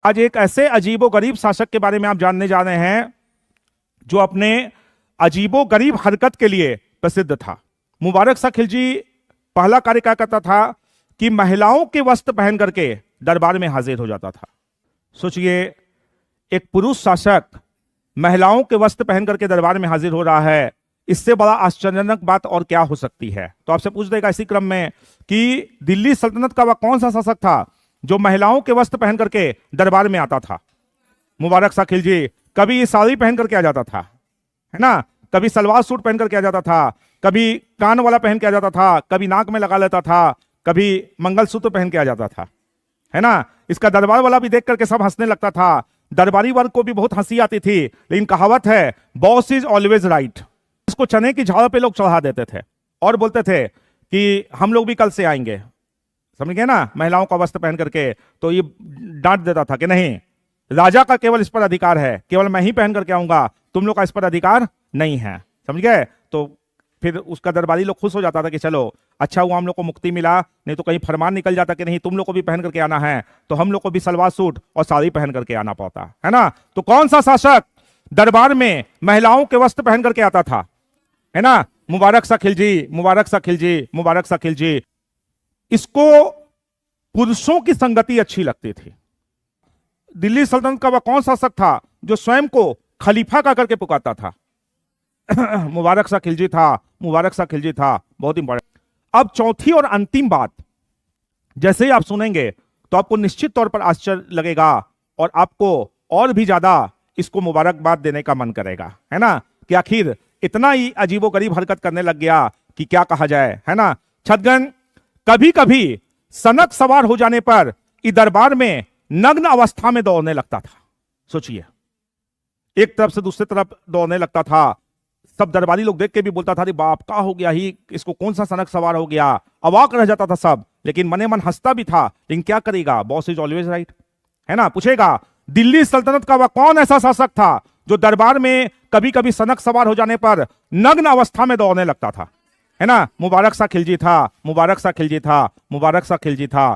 आज एक ऐसे अजीबोगरीब शासक के बारे में आप जानने जा रहे हैं जो अपने अजीबोगरीब हरकत के लिए प्रसिद्ध था। मुबारक शाह खिलजी पहला कार्य क्या करता था कि महिलाओं के वस्त्र पहन करके दरबार में हाजिर हो जाता था। सोचिए, एक पुरुष शासक महिलाओं के वस्त्र पहन करके दरबार में हाजिर हो रहा है, इससे बड़ा आश्चर्यजनक बात और क्या हो सकती है। तो आपसे पूछ देगा इसी क्रम में कि दिल्ली सल्तनत का वह कौन सा शासक था जो महिलाओं के वस्त्र पहन करके दरबार में आता था? मुबारक शाह खिलजी। कभी साड़ी पहन करके आ जाता था, है ना, कभी सलवार सूट पहन करके आ जाता था, कभी कान वाला पहन के आ जाता था, कभी नाक में लगा लेता था, कभी मंगलसूत्र पहन के आ जाता था, है ना। इसका दरबार वाला भी देख करके सब हंसने लगता था। दरबारी वर्ग को भी बहुत हंसी आती थी, लेकिन कहावत है बॉस इज ऑलवेज राइट। इसको चने की झाड़ पे लोग चढ़ा देते थे और बोलते थे कि हम लोग भी कल से आएंगे, समझ गए ना, महिलाओं का वस्त्र पहन करके। तो ये डांट देता था कि नहीं, राजा का केवल इस पर अधिकार है, केवल मैं ही पहन करके आऊंगा, तुम लोग का इस पर अधिकार नहीं है, समझ गए। तो फिर उसका दरबारी लोग खुश हो जाता था कि चलो अच्छा हुआ हम लोग को मुक्ति मिला, नहीं तो कहीं फरमान निकल जाता कि नहीं तुम लोग को भी पहन करके आना है, तो हम लोग को भी सलवार सूट और साड़ी पहन करके आना पड़ता है ना। तो कौन सा शासक दरबार में महिलाओं के वस्त्र पहन करके आता था, है ना? मुबारक शाह खिलजी, मुबारक शाह खिलजी, मुबारक शाह खिलजी। इसको पुरुषों की संगति अच्छी लगती थी। दिल्ली सल्तनत का वह कौन शासक था जो स्वयं को खलीफा का करके पुकारता था? मुबारक शाह खिलजी था, मुबारक शाह खिलजी था। बहुत इंपॉर्टेंट। अब चौथी और अंतिम बात जैसे ही आप सुनेंगे तो आपको निश्चित तौर पर आश्चर्य लगेगा और आपको और भी ज्यादा इसको मुबारकबाद देने का मन करेगा, है ना, कि आखिर इतना ही अजीबोगरीब हरकत करने लग गया कि क्या कहा जाए, है ना। छदगन, कभी कभी सनक सवार हो जाने पर इस दरबार में नग्न अवस्था में दौड़ने लगता था। सोचिए, एक तरफ से दूसरी तरफ दौड़ने लगता था। सब दरबारी लोग देख के भी बोलता था अरे बाप का हो गया ही, इसको कौन सा सनक सवार हो गया, अवाक रह जाता था सब, लेकिन मने मन हंसता भी था। लेकिन क्या करेगा, बॉस इज ऑलवेज राइट, है ना। पूछेगा दिल्ली सल्तनत का वह कौन ऐसा शासक था जो दरबार में कभी कभी सनक सवार हो जाने पर नग्न अवस्था में दौड़ने लगता था, है ना। मुबारक शाह खिलजी था, मुबारक शाह खिलजी था, मुबारक शाह खिलजी था।